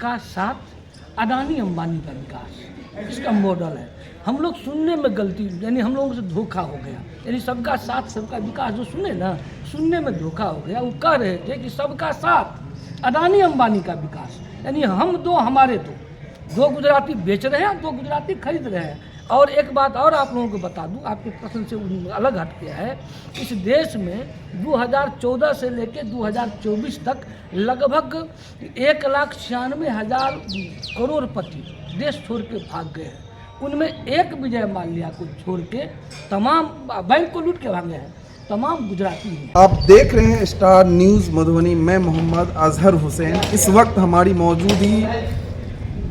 सबका साथ अडानी अंबानी का विकास इसका मॉडल है। हम लोग सुनने में गलती यानी हम लोगों से धोखा हो गया, यानी सबका साथ सबका विकास जो सुने ना, सुनने में धोखा हो गया। वो कह रहे थे कि सबका साथ अडानी अंबानी का विकास, यानी हम दो हमारे दो गुजराती बेच रहे हैं, दो गुजराती खरीद रहे हैं। और एक बात और आप लोगों को बता दूं, आपके प्रश्न से अलग हट गया है। इस देश में 2014 से लेकर 2024 तक लगभग 1,96,000 करोड़पति देश छोड़ के भाग गए हैं। उनमें एक विजय माल्या को छोड़ के तमाम बैंक को लूट के भागे हैं, तमाम गुजराती हैं। आप देख रहे हैं स्टार न्यूज़ मधुबनी। मैं मोहम्मद अजहर हुसैन। इस वक्त हमारी मौजूदगी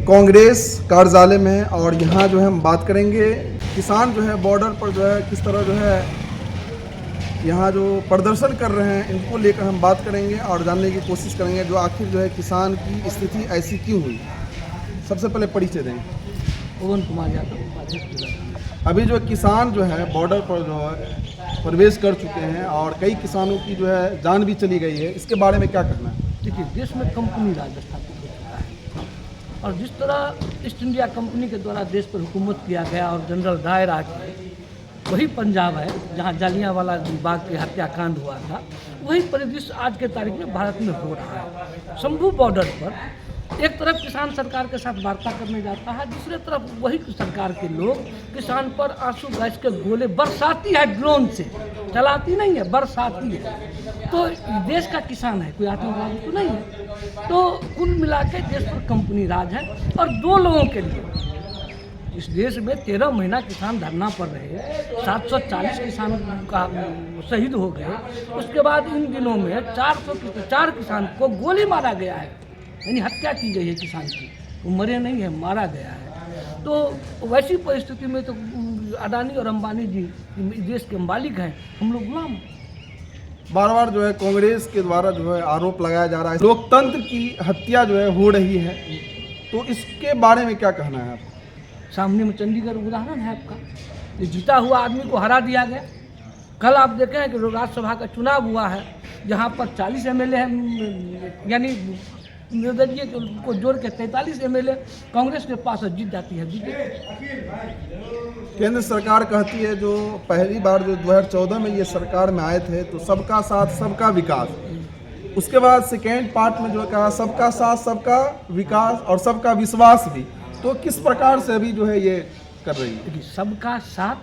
कांग्रेस कार्यालय में है और यहाँ जो है हम बात करेंगे किसान जो है बॉर्डर पर जो है किस तरह जो है यहाँ जो प्रदर्शन कर रहे हैं, इनको लेकर हम बात करेंगे और जानने की कोशिश करेंगे जो आखिर जो है किसान की स्थिति ऐसी क्यों हुई। सबसे पहले परिचय दें। पवन कुमार यादव। अभी जो किसान जो है बॉर्डर पर जो है प्रवेश कर चुके हैं और कई किसानों की जो है जान भी चली गई है, इसके बारे में क्या करना है? देखिए, देश में कंपनी राज स्थापित हो चुका है और जिस तरह ईस्ट इंडिया कंपनी के द्वारा देश पर हुकूमत किया गया और जनरल डायर आ गए, वही पंजाब है जहाँ जालियांवाला बाग के हत्याकांड हुआ था। वही परिदृश्य आज के तारीख में भारत में हो रहा है। शंभू बॉर्डर पर एक तरफ किसान सरकार के साथ वार्ता करने जाता है, दूसरे तरफ वही सरकार के लोग किसान पर आंसू गैस के गोले बरसाती है, ड्रोन से चलाती नहीं है, बरसाती है। तो देश का किसान है, कोई आतंकवादी तो नहीं है। तो कुल मिला के देश पर कंपनी राज है और दो लोगों के लिए इस देश में 13 महीना किसान धरना पर रहे, 740 किसान का शहीद हो गए। उसके बाद इन दिनों में 4 किसान को गोली मारा गया है, यानी हत्या की गई है किसान की। वो मरे नहीं है, मारा गया है। तो वैसी परिस्थिति में तो अडानी और अंबानी जी देश के मालिक हैं, हम लोग गुलाम। बार बार जो है कांग्रेस के द्वारा जो है आरोप लगाया जा रहा है लोकतंत्र की हत्या जो है हो रही है, तो इसके बारे में क्या कहना है आपका? सामने में चंडीगढ़ उदाहरण है आपका, ये जीता हुआ आदमी को हरा दिया गया। कल आप देखें कि राज्यसभा का चुनाव हुआ है, जहाँ पर 40 MLA हैं, यानी निर्दलीय को जोड़ के 43 MLA कांग्रेस के पास जीत जाती है। केंद्र सरकार कहती है जो पहली बार जो 2014 में ये सरकार में आए थे तो सबका साथ सबका विकास, उसके बाद सेकेंड पार्ट में जो कहा सबका साथ सबका विकास और सबका विश्वास भी, तो किस प्रकार से अभी जो है ये कर रही है? सबका साथ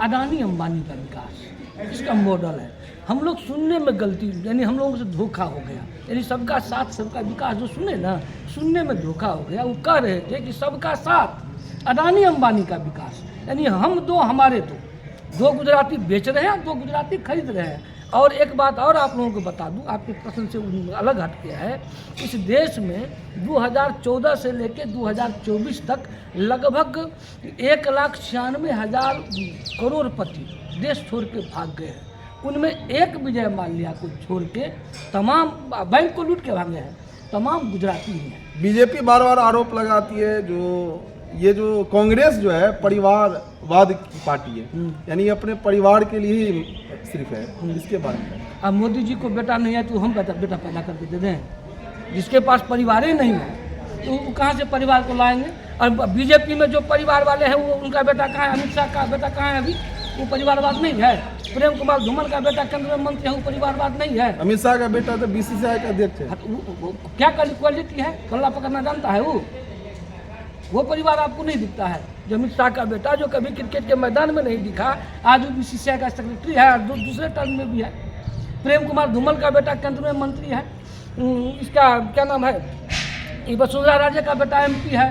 अडानी अंबानी का विकास इसका मॉडल है। हम लोग सुनने में गलती यानी हम लोगों से धोखा हो गया, यानी सबका साथ सबका विकास जो सुने ना, सुनने में धोखा हो गया। वो कह रहे थे कि सबका साथ अडानी अंबानी का विकास, यानी हम दो हमारे दो गुजराती बेच रहे हैं, दो गुजराती खरीद रहे हैं। और एक बात और आप लोगों को बता दूं, आपके प्रश्न से अलग हट गया है। इस देश में 2014 से लेकर 2024 तक लगभग 1,96,000 करोड़पति देश छोड़ के भाग गए हैं। उनमें एक विजय माल्या को छोड़ के तमाम बैंक को लूट के भागे हैं, तमाम गुजराती हैं। बीजेपी बार बार आरोप लगाती है जो कांग्रेस जो है परिवारवाद की पार्टी है, यानी अपने परिवार के लिए ही सिर्फ है, इसके बारे में? अब मोदी जी को बेटा नहीं है तो हम बेटा पैदा करके दे दें? जिसके पास परिवार ही नहीं है तो वो कहाँ से परिवार को लाएंगे? और बीजेपी में जो परिवार वाले हैं वो उनका बेटा कहाँ है? अमित शाह का बेटा कहाँ है? अभी वो परिवारवाद नहीं है। प्रेम कुमार धूमल का बेटा केंद्रीय मंत्री है, वो परिवारवाद नहीं है। अमित शाह का बेटा तो BCCI का अध्यक्ष है। क्या क्वालिटी है? कल्ला पकड़ना जानता है वो परिवार आपको नहीं दिखता है। जो अमित शाह का बेटा जो कभी क्रिकेट के मैदान में नहीं दिखा, आज वो BCCI का सेक्रेटरी है और दूसरे टर्म में भी है। प्रेम कुमार धूमल का बेटा केंद्रीय मंत्री है, इसका क्या नाम है, वसुंधरा राजे का बेटा MP है,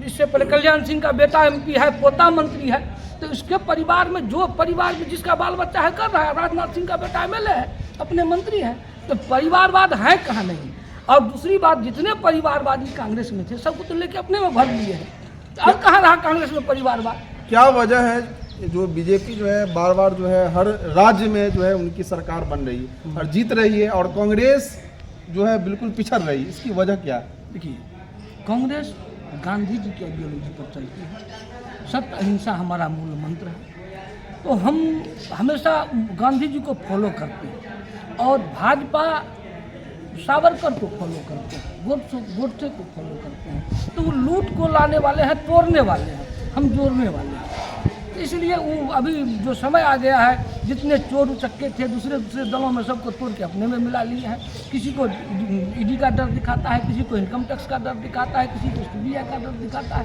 इससे पहले कल्याण सिंह का बेटा MP है, पोता मंत्री है। तो इसके परिवार में जो परिवार में जिसका बाल बच्चा है कर रहा है। राजनाथ सिंह का बेटा MLA है, अपने मंत्री है। तो परिवारवाद है कहाँ नहीं? और दूसरी बात, जितने परिवारवादी कांग्रेस में थे सबको तो लेके अपने में भर लिए हैं। अब कहाँ रहा कांग्रेस में परिवारवाद? क्या वजह है जो बीजेपी जो है बार बार जो है हर राज्य में जो है उनकी सरकार बन रही है और जीत रही है और कांग्रेस जो है बिल्कुल पिछड़ रही है, इसकी वजह क्या है? देखिए, कांग्रेस गांधी जी की आइडियोलॉजी पर चलती है। सत्य अहिंसा हमारा मूल मंत्र है, तो हम हमेशा गांधी जी को फॉलो करते हैं। और भाजपा सावरकर को फॉलो करते हैं, गोडसे को फॉलो करते हैं। तो वो लूट को लाने वाले हैं, तोड़ने वाले हैं, हम जोड़ने वाले हैं। इसलिए वो अभी जो समय आ गया है, जितने चोर उचक्के थे दूसरे दलों में सबको तोड़ के अपने में मिला लिए हैं। किसी को ईडी का डर दिखाता है, किसी को इनकम टैक्स का डर दिखाता है, किसी को सीबीआई का डर दिखाता है,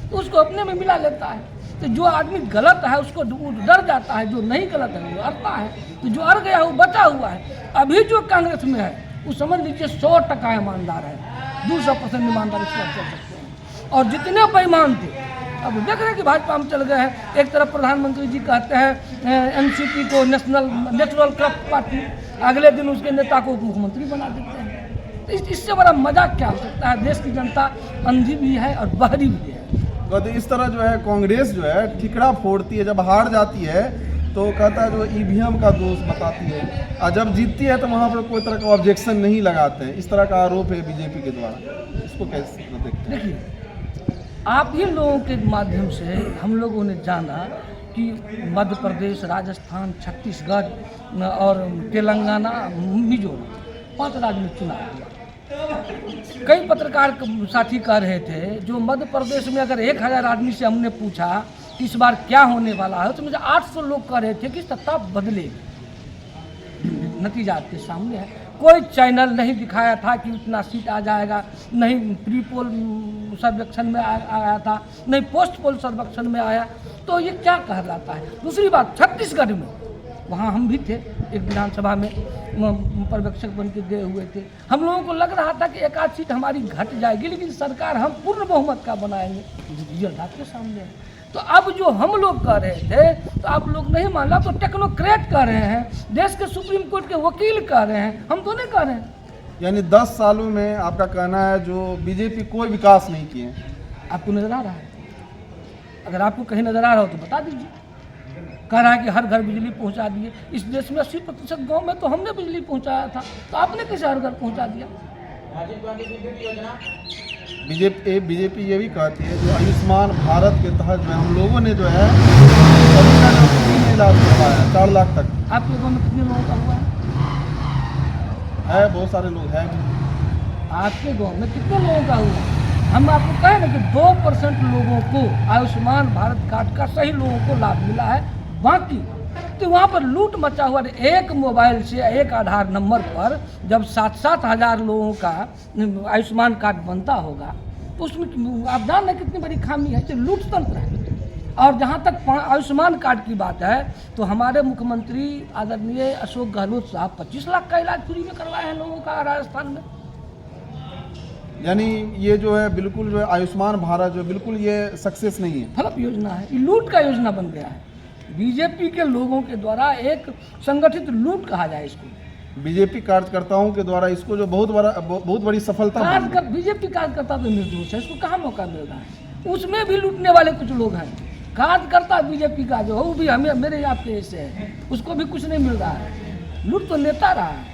तो उसको अपने में मिला लेता है। तो जो आदमी गलत है उसको डर जाता है, जो नहीं गलत है वो अड़ता है। तो जो अड़ गया वो बचा हुआ है। अभी जो कांग्रेस में है वो समझ लीजिए 100% ईमानदार है, 200% ईमानदार इसको चल सकते हैं। और जितने बेईमान थे अब देख रहे हैं कि भाजपा में चल गए हैं। एक तरफ प्रधानमंत्री जी कहते हैं एनसीपी को नेशनल करप्ट पार्टी, अगले दिन उसके नेता को मुख्यमंत्री बना देते हैं। तो इससे बड़ा मजाक क्या हो सकता है? देश की जनता अंधी भी है और बहरी भी है। तो इस तरह जो है कांग्रेस जो है ठिकरा फोड़ती है, जब हार जाती है तो कहता है जो ईवीएम का दोष बताती है, और जब जीतती है तो वहाँ पर कोई तरह का ऑब्जेक्शन नहीं लगाते हैं। इस तरह का आरोप है बीजेपी के द्वारा, इसको कैसे देखते हैं? देखिए, आप ही लोगों के माध्यम से हम लोगों ने जाना कि मध्य प्रदेश, राजस्थान, छत्तीसगढ़ और तेलंगाना, मिजोरम 5 राज्य में चुनाव हुआ। कई पत्रकार साथी कह रहे थे जो मध्य प्रदेश में अगर 1000 आदमी से हमने पूछा कि इस बार क्या होने वाला है, तो मुझे 800 लोग कह रहे थे कि सत्ता बदलेगी। नतीजा आपके सामने है। कोई चैनल नहीं दिखाया था कि उतना सीट आ जाएगा, नहीं प्री पोल सर्वेक्षण में आया था, नहीं पोस्ट पोल सर्वेक्षण में आया। तो ये क्या कहलाता है? दूसरी बात, छत्तीसगढ़ में वहाँ हम भी थे, एक विधानसभा में पर्यवेक्षक बन के गए हुए थे। हम लोगों को लग रहा था कि एक आध सीट हमारी घट जाएगी, लेकिन सरकार हम पूर्ण बहुमत का बनाएंगे। रिजल्ट आपके सामने है। तो अब जो हम लोग कह रहे थे तो आप लोग नहीं मान ला, तो टेक्नोक्रेट कह रहे हैं, देश के सुप्रीम कोर्ट के वकील कह रहे हैं, हम तो नहीं कह रहे हैं। यानी 10 सालों में आपका कहना है जो बीजेपी कोई विकास नहीं किए। आपको नजर आ रहा है? अगर आपको कहीं नजर आ रहा हो तो बता दीजिए। कह रहा है कि हर घर बिजली पहुंचा दिए। इस देश में 80% गाँव में तो हमने बिजली पहुंचाया था, तो आपने कैसे हर घर पहुंचा दिया? बीजेपी ये भी कहती है जो आयुष्मान भारत के तहत जो हम लोगों ने जो है सभी का 3 लाख करवाया, 4 लाख तक। आपके गाँव में कितने लोगों का हुआ है? बहुत सारे लोग हैं। आपके गाँव में कितने लोगों का हुआ? हम आपको कहें ना कि 2% लोगों को आयुष्मान भारत कार्ड का सही लोगों को लाभ मिला है, बाकी तो वहाँ पर लूट मचा हुआ। एक मोबाइल से, एक आधार नंबर पर जब 7-7 हज़ार लोगों का आयुष्मान कार्ड बनता होगा तो उसमें आप जान रहे कितनी बड़ी खामी है, तो लूट तंत्र है। और जहाँ तक आयुष्मान कार्ड की बात है तो हमारे मुख्यमंत्री आदरणीय अशोक गहलोत साहब 25 लाख का इलाज फ्री में करवाए हैं लोगों का राजस्थान में। यानी ये जो है बिल्कुल जो है आयुष्मान भारत जो बिल्कुल ये सक्सेस नहीं है, फ्लॉप योजना है, ये लूट का योजना बन गया है। बीजेपी के लोगों के द्वारा एक संगठित लूट कहा जाए इसको। बीजेपी कार्यकर्ताओं के द्वारा इसको जो बहुत बड़ी सफलता बीजेपी कार्यकर्ता तो निर्दोष है, इसको कहाँ मौका मिल रहा है? उसमें भी लूटने वाले कुछ लोग हैं। कार्यकर्ता बीजेपी का जो हो वो भी हमें मेरे आपके ऐसे है, उसको भी कुछ नहीं मिल रहा है। लूट तो नेता रहा है।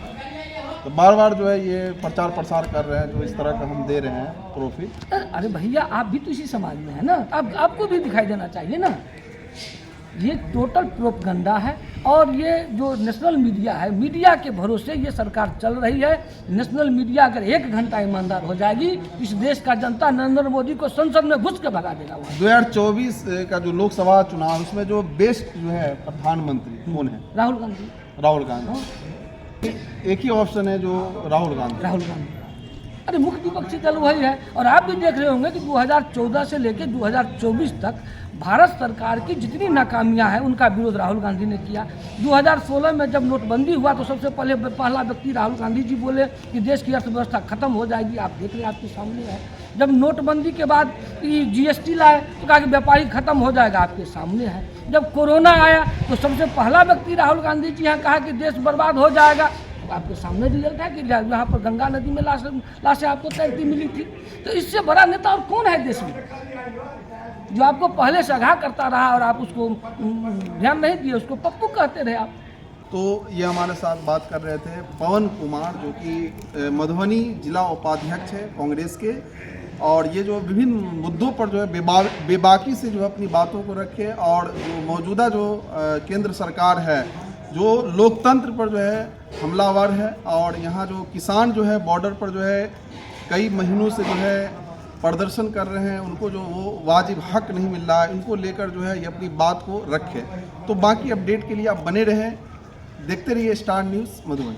तो बार बार जो है ये प्रचार प्रसार कर रहे हैं जो इस तरह का हम दे रहे हैं प्रॉफिट। अरे भैया, आप भी तो इसी समाज में है ना, आपको भी दिखाई देना चाहिए ना। ये टोटल प्रोपगंडा है। और ये जो नेशनल मीडिया है, मीडिया के भरोसे ये सरकार चल रही है। नेशनल मीडिया अगर 1 घंटा ईमानदार हो जाएगी, इस देश का जनता नरेंद्र मोदी को संसद में घुस के भगा देगा। 2024 का जो लोकसभा चुनाव, उसमें जो बेस्ट जो है प्रधानमंत्री कौन है? राहुल गांधी। राहुल गांधी एक ही ऑप्शन है जो राहुल गांधी। अरे मुख्य विपक्षी दल वही है। और आप भी देख रहे होंगे कि 2014 से लेकर 2024 तक भारत सरकार की जितनी नाकामियां हैं उनका विरोध राहुल गांधी ने किया। 2016 में जब नोटबंदी हुआ तो सबसे पहला व्यक्ति राहुल गांधी जी बोले कि देश की अर्थव्यवस्था खत्म हो जाएगी। आप देख रहे हैं, आपके सामने है। जब नोटबंदी के बाद जीएसटी लाए तो कहा कि व्यापारी खत्म हो जाएगा, आपके सामने है। जब कोरोना आया तो सबसे पहला व्यक्ति राहुल गांधी जी यहाँ कहा कि देश बर्बाद हो जाएगा। आपके सामने रिजल्ट है कि यहाँ पर गंगा नदी में लाशें आपको तैरती मिली थी। तो इससे बड़ा नेता और कौन है देश में, जो आपको पहले से आगाह करता रहा और आप उसको ध्यान नहीं दिए, उसको पप्पू कहते रहे आप। तो ये हमारे साथ बात कर रहे थे पवन कुमार, जो कि मधुबनी जिला उपाध्यक्ष है कांग्रेस के। और ये जो विभिन्न मुद्दों पर जो है बेबाकी से जो है अपनी बातों को रखे, और जो मौजूदा जो केंद्र सरकार है जो लोकतंत्र पर जो है हमलावर है, और यहाँ जो किसान जो है बॉर्डर पर जो है कई महीनों से जो है प्रदर्शन कर रहे हैं, उनको जो वो वाजिब हक नहीं मिल रहा है, इनको लेकर जो है ये अपनी बात को रखे। तो बाकी अपडेट के लिए आप बने रहें, देखते रहिए स्टार न्यूज़ मधुबनी।